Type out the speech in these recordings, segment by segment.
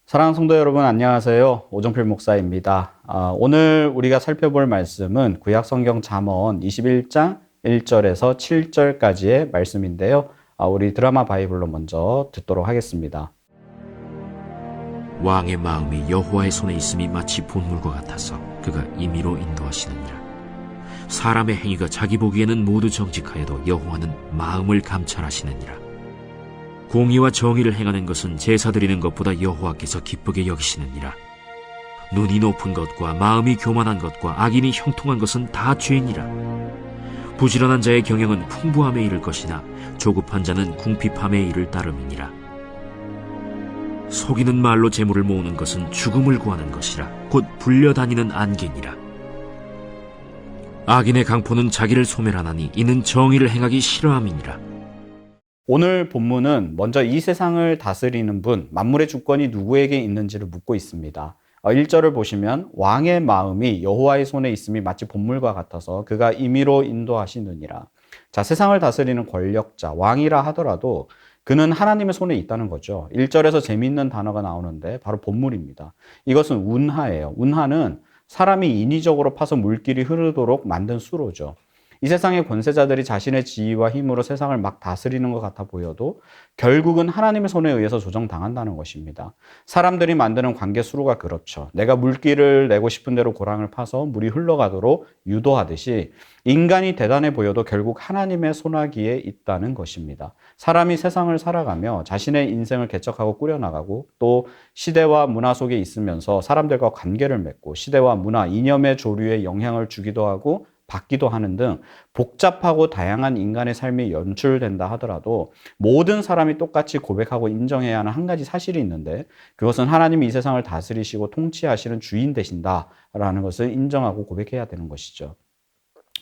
사랑하는 성도 여러분, 안녕하세요. 오정필 목사입니다. 오늘 우리가 살펴볼 말씀은 구약 성경 잠언 21장 1절에서 7절까지의 말씀인데요. 우리 드라마 바이블로 먼저 듣도록 하겠습니다. 왕의 마음이 여호와의 손에 있음이 마치 본물과 같아서 그가 임의로 인도하시느니라. 사람의 행위가 자기 보기에는 모두 정직하여도 여호와는 마음을 감찰하시느니라. 공의와 정의를 행하는 것은 제사 드리는 것보다 여호와께서 기쁘게 여기시느니라. 눈이 높은 것과 마음이 교만한 것과 악인이 형통한 것은 다 죄니라. 부지런한 자의 경영은 풍부함에 이를 것이나 조급한 자는 궁핍함에 이를 따름이니라. 속이는 말로 재물을 모으는 것은 죽음을 구하는 것이라. 곧 불려다니는 안개니라. 악인의 강포는 자기를 소멸하나니 이는 정의를 행하기 싫어함이니라. 오늘 본문은 먼저 이 세상을 다스리는 분, 만물의 주권이 누구에게 있는지를 묻고 있습니다. 1절을 보시면 왕의 마음이 여호와의 손에 있음이 마치 본물과 같아서 그가 임의로 인도하시느니라. 자, 세상을 다스리는 권력자, 왕이라 하더라도 그는 하나님의 손에 있다는 거죠. 1절에서 재미있는 단어가 나오는데 바로 본물입니다. 이것은 운하예요. 운하는 사람이 인위적으로 파서 물길이 흐르도록 만든 수로죠. 이 세상의 권세자들이 자신의 지위와 힘으로 세상을 막 다스리는 것 같아 보여도 결국은 하나님의 손에 의해서 조정당한다는 것입니다. 사람들이 만드는 관계 수로가 그렇죠. 내가 물길을 내고 싶은 대로 고랑을 파서 물이 흘러가도록 유도하듯이 인간이 대단해 보여도 결국 하나님의 손아귀에 있다는 것입니다. 사람이 세상을 살아가며 자신의 인생을 개척하고 꾸려나가고 또 시대와 문화 속에 있으면서 사람들과 관계를 맺고 시대와 문화, 이념의 조류에 영향을 주기도 하고 받기도 하는 등 복잡하고 다양한 인간의 삶이 연출된다 하더라도 모든 사람이 똑같이 고백하고 인정해야 하는 한 가지 사실이 있는데 그것은 하나님이 이 세상을 다스리시고 통치하시는 주인 되신다라는 것을 인정하고 고백해야 되는 것이죠.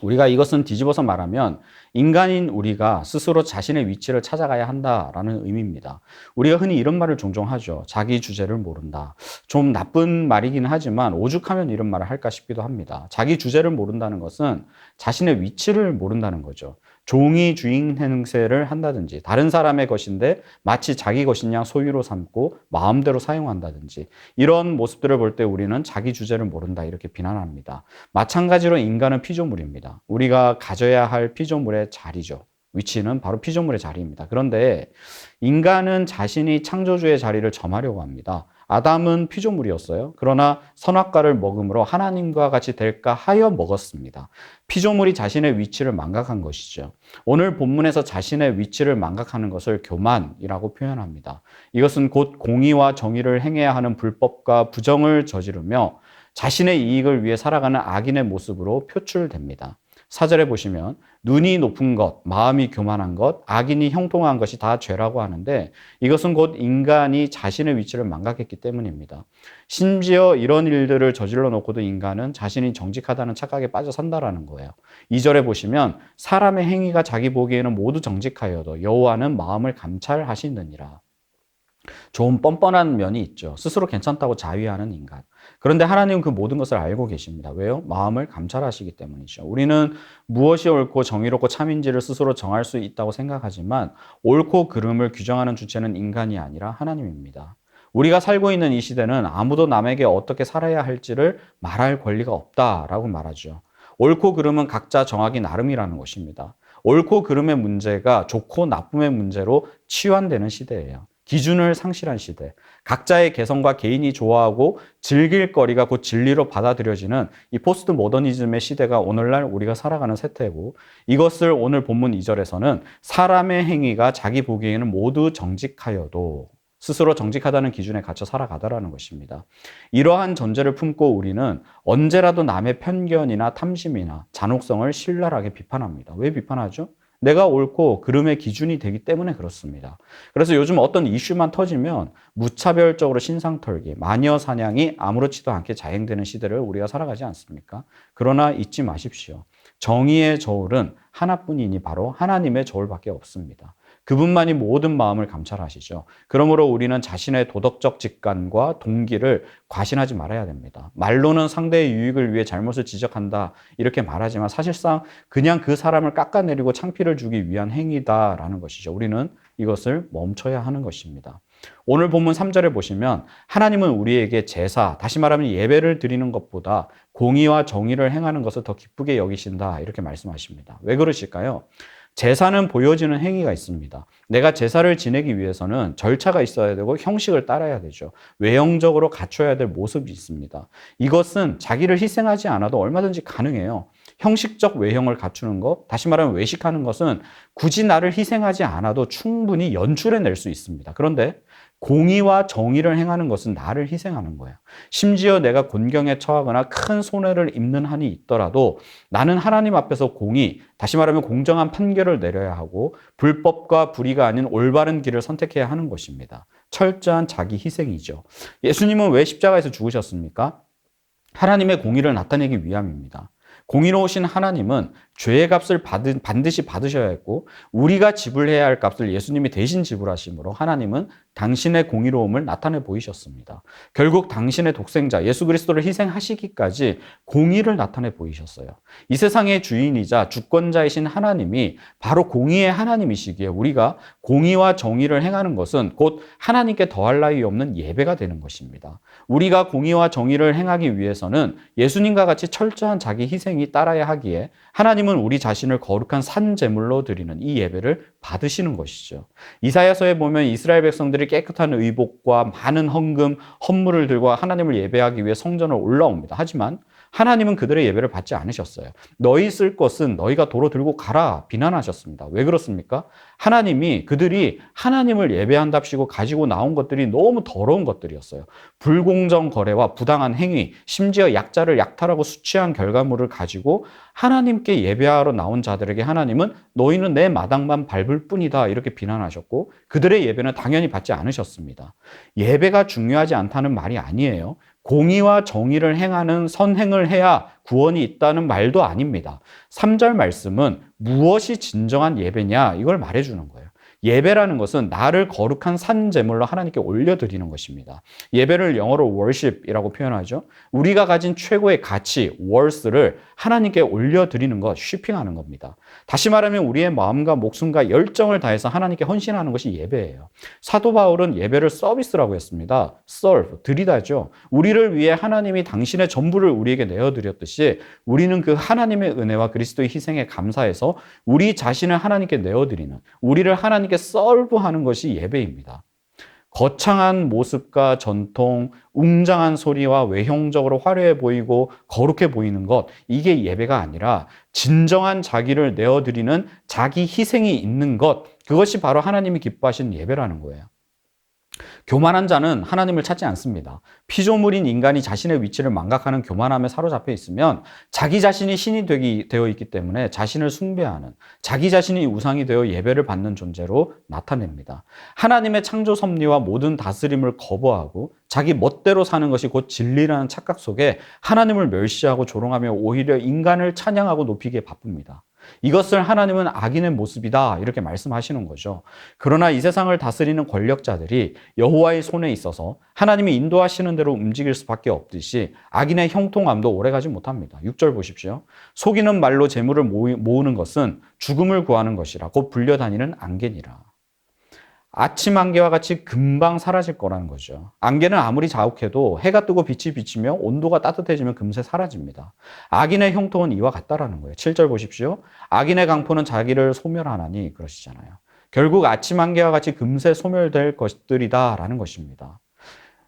우리가 이것은 뒤집어서 말하면 인간인 우리가 스스로 자신의 위치를 찾아가야 한다라는 의미입니다. 우리가 흔히 이런 말을 종종 하죠. 자기 주제를 모른다. 좀 나쁜 말이긴 하지만 오죽하면 이런 말을 할까 싶기도 합니다. 자기 주제를 모른다는 것은 자신의 위치를 모른다는 거죠. 종이 주인 행세를 한다든지 다른 사람의 것인데 마치 자기 것인 양 소유로 삼고 마음대로 사용한다든지 이런 모습들을 볼 때 우리는 자기 주제를 모른다 이렇게 비난합니다. 마찬가지로 인간은 피조물입니다. 우리가 가져야 할 피조물의 자리죠. 위치는 바로 피조물의 자리입니다. 그런데 인간은 자신이 창조주의 자리를 점하려고 합니다. 아담은 피조물이었어요. 그러나 선악과를 먹음으로 하나님과 같이 될까 하여 먹었습니다. 피조물이 자신의 위치를 망각한 것이죠. 오늘 본문에서 자신의 위치를 망각하는 것을 교만이라고 표현합니다. 이것은 곧 공의와 정의를 행해야 하는 불법과 부정을 저지르며 자신의 이익을 위해 살아가는 악인의 모습으로 표출됩니다. 4절에 보시면 눈이 높은 것, 마음이 교만한 것, 악인이 형통한 것이 다 죄라고 하는데 이것은 곧 인간이 자신의 위치를 망각했기 때문입니다. 심지어 이런 일들을 저질러 놓고도 인간은 자신이 정직하다는 착각에 빠져 산다라는 거예요. 2절에 보시면 사람의 행위가 자기 보기에는 모두 정직하여도 여호와는 마음을 감찰하시느니라. 좀 뻔뻔한 면이 있죠. 스스로 괜찮다고 자위하는 인간. 그런데 하나님은 그 모든 것을 알고 계십니다. 왜요? 마음을 감찰하시기 때문이죠. 우리는 무엇이 옳고 정의롭고 참인지를 스스로 정할 수 있다고 생각하지만 옳고 그름을 규정하는 주체는 인간이 아니라 하나님입니다. 우리가 살고 있는 이 시대는 아무도 남에게 어떻게 살아야 할지를 말할 권리가 없다라고 말하죠. 옳고 그름은 각자 정하기 나름이라는 것입니다. 옳고 그름의 문제가 좋고 나쁨의 문제로 치환되는 시대예요. 기준을 상실한 시대, 각자의 개성과 개인이 좋아하고 즐길 거리가 곧 진리로 받아들여지는 이 포스트 모더니즘의 시대가 오늘날 우리가 살아가는 세태고 이것을 오늘 본문 2절에서는 사람의 행위가 자기 보기에는 모두 정직하여도 스스로 정직하다는 기준에 갇혀 살아가더라는 것입니다. 이러한 전제를 품고 우리는 언제라도 남의 편견이나 탐심이나 잔혹성을 신랄하게 비판합니다. 왜 비판하죠? 내가 옳고 그름의 기준이 되기 때문에 그렇습니다. 그래서 요즘 어떤 이슈만 터지면 무차별적으로 신상 털기, 마녀 사냥이 아무렇지도 않게 자행되는 시대를 우리가 살아가지 않습니까? 그러나 잊지 마십시오. 정의의 저울은 하나뿐이니 바로 하나님의 저울밖에 없습니다. 그분만이 모든 마음을 감찰하시죠. 그러므로 우리는 자신의 도덕적 직관과 동기를 과신하지 말아야 됩니다. 말로는 상대의 유익을 위해 잘못을 지적한다 이렇게 말하지만 사실상 그냥 그 사람을 깎아내리고 창피를 주기 위한 행위다라는 것이죠. 우리는 이것을 멈춰야 하는 것입니다. 오늘 본문 3절에 보시면 하나님은 우리에게 제사, 다시 말하면 예배를 드리는 것보다 공의와 정의를 행하는 것을 더 기쁘게 여기신다 이렇게 말씀하십니다. 왜 그러실까요? 제사는 보여지는 행위가 있습니다. 내가 제사를 지내기 위해서는 절차가 있어야 되고 형식을 따라야 되죠. 외형적으로 갖춰야 될 모습이 있습니다. 이것은 자기를 희생하지 않아도 얼마든지 가능해요. 형식적 외형을 갖추는 것, 다시 말하면 외식하는 것은 굳이 나를 희생하지 않아도 충분히 연출해낼 수 있습니다. 그런데 공의와 정의를 행하는 것은 나를 희생하는 거예요. 심지어 내가 곤경에 처하거나 큰 손해를 입는 한이 있더라도 나는 하나님 앞에서 공의, 다시 말하면 공정한 판결을 내려야 하고 불법과 불의가 아닌 올바른 길을 선택해야 하는 것입니다. 철저한 자기 희생이죠. 예수님은 왜 십자가에서 죽으셨습니까? 하나님의 공의를 나타내기 위함입니다. 공의로우신 하나님은 죄의 값을 반드시 받으셔야 했고 우리가 지불해야 할 값을 예수님이 대신 지불하심으로 하나님은 당신의 공의로움을 나타내 보이셨습니다. 결국 당신의 독생자 예수 그리스도를 희생하시기까지 공의를 나타내 보이셨어요. 이 세상의 주인이자 주권자이신 하나님이 바로 공의의 하나님이시기에 우리가 공의와 정의를 행하는 것은 곧 하나님께 더할 나위 없는 예배가 되는 것입니다. 우리가 공의와 정의를 행하기 위해서는 예수님과 같이 철저한 자기 희생이 따라야 하기에 하나님은 우리 자신을 거룩한 산 제물로 드리는 이 예배를 받으시는 것이죠. 이사야서에 보면 이스라엘 백성들이 깨끗한 의복과 많은 헌금, 헌물을 들고 하나님을 예배하기 위해 성전을 올라옵니다. 하지만 하나님은 그들의 예배를 받지 않으셨어요. 너희 쓸 것은 너희가 도로 들고 가라 비난하셨습니다. 왜 그렇습니까? 하나님이 그들이 하나님을 예배한답시고 가지고 나온 것들이 너무 더러운 것들이었어요. 불공정 거래와 부당한 행위, 심지어 약자를 약탈하고 수치한 결과물을 가지고 하나님께 예배하러 나온 자들에게 하나님은 너희는 내 마당만 밟을 뿐이다 이렇게 비난하셨고 그들의 예배는 당연히 받지 않으셨습니다. 예배가 중요하지 않다는 말이 아니에요. 공의와 정의를 행하는 선행을 해야 구원이 있다는 말도 아닙니다. 3절 말씀은 무엇이 진정한 예배냐 이걸 말해주는 거예요. 예배라는 것은 나를 거룩한 산 제물로 하나님께 올려드리는 것입니다. 예배를 영어로 worship이라고 표현하죠. 우리가 가진 최고의 가치, worth를 하나님께 올려드리는 것, 쉬핑하는 겁니다. 다시 말하면 우리의 마음과 목숨과 열정을 다해서 하나님께 헌신하는 것이 예배예요. 사도 바울은 예배를 서비스라고 했습니다. serve, 드리다죠. 우리를 위해 하나님이 당신의 전부를 우리에게 내어드렸듯이 우리는 그 하나님의 은혜와 그리스도의 희생에 감사해서 우리 자신을 하나님께 내어드리는, 우리를 하나님께 서브하는 것이 예배입니다. 거창한 모습과 전통, 웅장한 소리와 외형적으로 화려해 보이고 거룩해 보이는 것, 이게 예배가 아니라 진정한 자기를 내어드리는 자기 희생이 있는 것, 그것이 바로 하나님이 기뻐하시는 예배라는 거예요. 교만한 자는 하나님을 찾지 않습니다. 피조물인 인간이 자신의 위치를 망각하는 교만함에 사로잡혀 있으면 자기 자신이 신이 되어 있기 때문에 자신을 숭배하는, 자기 자신이 우상이 되어 예배를 받는 존재로 나타냅니다. 하나님의 창조 섭리와 모든 다스림을 거부하고 자기 멋대로 사는 것이 곧 진리라는 착각 속에 하나님을 멸시하고 조롱하며 오히려 인간을 찬양하고 높이기에 바쁩니다. 이것을 하나님은 악인의 모습이다 이렇게 말씀하시는 거죠. 그러나 이 세상을 다스리는 권력자들이 여호와의 손에 있어서 하나님이 인도하시는 대로 움직일 수밖에 없듯이 악인의 형통함도 오래가지 못합니다. 6절 보십시오. 속이는 말로 재물을 모으는 것은 죽음을 구하는 것이라 곧 불려다니는 안개니라. 아침 안개와 같이 금방 사라질 거라는 거죠. 안개는 아무리 자욱해도 해가 뜨고 빛이 비치며 온도가 따뜻해지면 금세 사라집니다. 악인의 형통은 이와 같다라는 거예요. 7절 보십시오. 악인의 강포는 자기를 소멸하나니 그러시잖아요. 결국 아침 안개와 같이 금세 소멸될 것들이다라는 것입니다.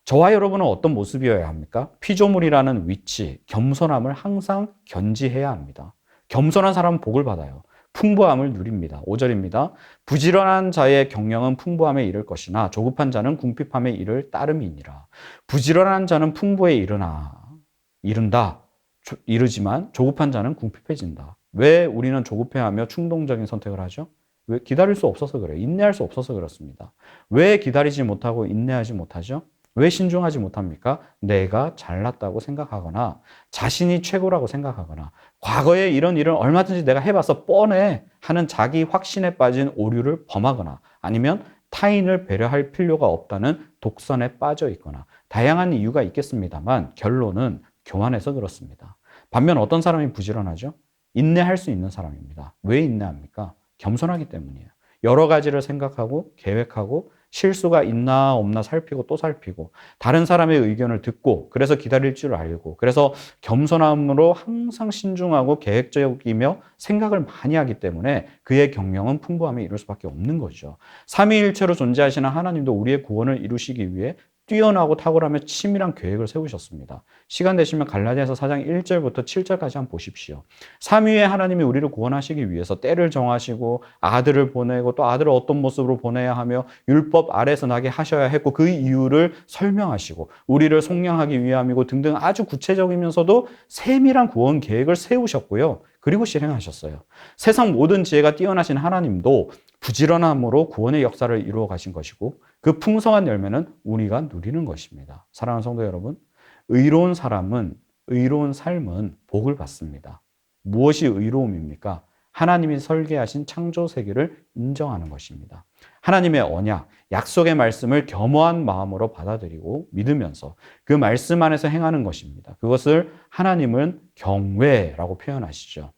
저와 여러분은 어떤 모습이어야 합니까? 피조물이라는 위치, 겸손함을 항상 견지해야 합니다. 겸손한 사람은 복을 받아요. 풍부함을 누립니다. 5절입니다. 부지런한 자의 경영은 풍부함에 이를 것이나 조급한 자는 궁핍함에 이를 따름이니라. 부지런한 자는 풍부에 이른다. 이르지만 조급한 자는 궁핍해진다. 왜 우리는 조급해하며 충동적인 선택을 하죠? 왜? 기다릴 수 없어서 그래요. 인내할 수 없어서 그렇습니다. 왜 기다리지 못하고 인내하지 못하죠? 왜 신중하지 못합니까? 내가 잘났다고 생각하거나 자신이 최고라고 생각하거나 과거에 이런 일은 얼마든지 내가 해봐서 뻔해 하는 자기 확신에 빠진 오류를 범하거나 아니면 타인을 배려할 필요가 없다는 독선에 빠져 있거나 다양한 이유가 있겠습니다만 결론은 교만해서 그렇습니다. 반면 어떤 사람이 부지런하죠? 인내할 수 있는 사람입니다. 왜 인내합니까? 겸손하기 때문이에요. 여러 가지를 생각하고 계획하고 실수가 있나 없나 살피고 또 살피고 다른 사람의 의견을 듣고 그래서 기다릴 줄 알고 그래서 겸손함으로 항상 신중하고 계획적이며 생각을 많이 하기 때문에 그의 경영은 풍부함에 이룰 수밖에 없는 거죠. 삼위일체로 존재하시는 하나님도 우리의 구원을 이루시기 위해 뛰어나고 탁월하며 치밀한 계획을 세우셨습니다. 시간 되시면 갈라디아서 4장 1절부터 7절까지 한번 보십시오. 삼위의 하나님이 우리를 구원하시기 위해서 때를 정하시고 아들을 보내고 또 아들을 어떤 모습으로 보내야 하며 율법 아래에서 나게 하셔야 했고 그 이유를 설명하시고 우리를 속량하기 위함이고 등등 아주 구체적이면서도 세밀한 구원 계획을 세우셨고요. 그리고 실행하셨어요. 세상 모든 지혜가 뛰어나신 하나님도 부지런함으로 구원의 역사를 이루어 가신 것이고 그 풍성한 열매는 우리가 누리는 것입니다. 사랑하는 성도 여러분, 의로운 삶은 복을 받습니다. 무엇이 의로움입니까? 하나님이 설계하신 창조 세계를 인정하는 것입니다. 하나님의 언약, 약속의 말씀을 겸허한 마음으로 받아들이고 믿으면서 그 말씀 안에서 행하는 것입니다. 그것을 하나님은 경외라고 표현하시죠.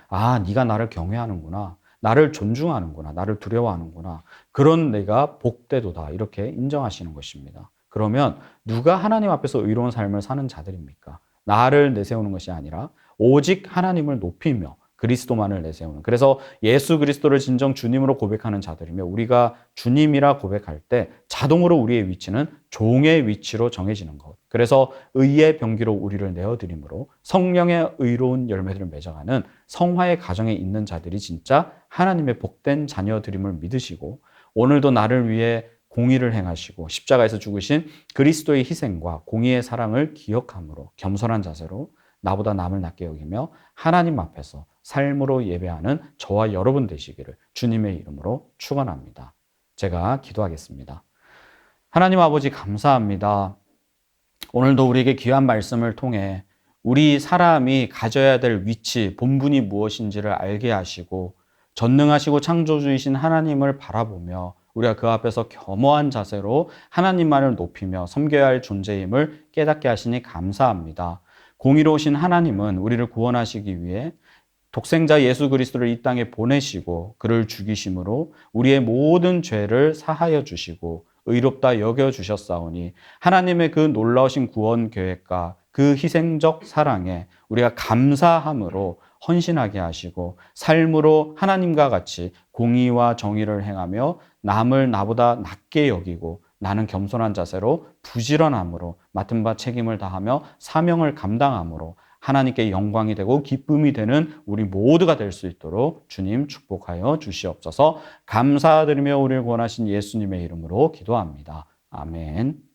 아, 네가 나를 경외하는구나. 나를 존중하는구나. 나를 두려워하는구나. 그런 내가 복되도다. 이렇게 인정하시는 것입니다. 그러면 누가 하나님 앞에서 의로운 삶을 사는 자들입니까? 나를 내세우는 것이 아니라 오직 하나님을 높이며 그리스도만을 내세우는. 그래서 예수 그리스도를 진정 주님으로 고백하는 자들이며 우리가 주님이라 고백할 때 자동으로 우리의 위치는 종의 위치로 정해지는 것. 그래서 의의 병기로 우리를 내어드림으로 성령의 의로운 열매들을 맺어가는 성화의 가정에 있는 자들이 진짜 하나님의 복된 자녀들임을 믿으시고 오늘도 나를 위해 공의를 행하시고 십자가에서 죽으신 그리스도의 희생과 공의의 사랑을 기억함으로 겸손한 자세로 나보다 남을 낮게 여기며 하나님 앞에서 삶으로 예배하는 저와 여러분 되시기를 주님의 이름으로 축원합니다. 제가 기도하겠습니다. 하나님 아버지 감사합니다. 오늘도 우리에게 귀한 말씀을 통해 우리 사람이 가져야 될 위치, 본분이 무엇인지를 알게 하시고 전능하시고 창조주이신 하나님을 바라보며 우리가 그 앞에서 겸허한 자세로 하나님만을 높이며 섬겨야 할 존재임을 깨닫게 하시니 감사합니다. 공의로우신 하나님은 우리를 구원하시기 위해 독생자 예수 그리스도를 이 땅에 보내시고 그를 죽이심으로 우리의 모든 죄를 사하여 주시고 의롭다 여겨주셨사오니 하나님의 그 놀라우신 구원 계획과 그 희생적 사랑에 우리가 감사함으로 헌신하게 하시고 삶으로 하나님과 같이 공의와 정의를 행하며 남을 나보다 낮게 여기고 나는 겸손한 자세로 부지런함으로 맡은 바 책임을 다하며 사명을 감당함으로 하나님께 영광이 되고 기쁨이 되는 우리 모두가 될 수 있도록 주님 축복하여 주시옵소서. 감사드리며 우리를 구원하신 예수님의 이름으로 기도합니다. 아멘.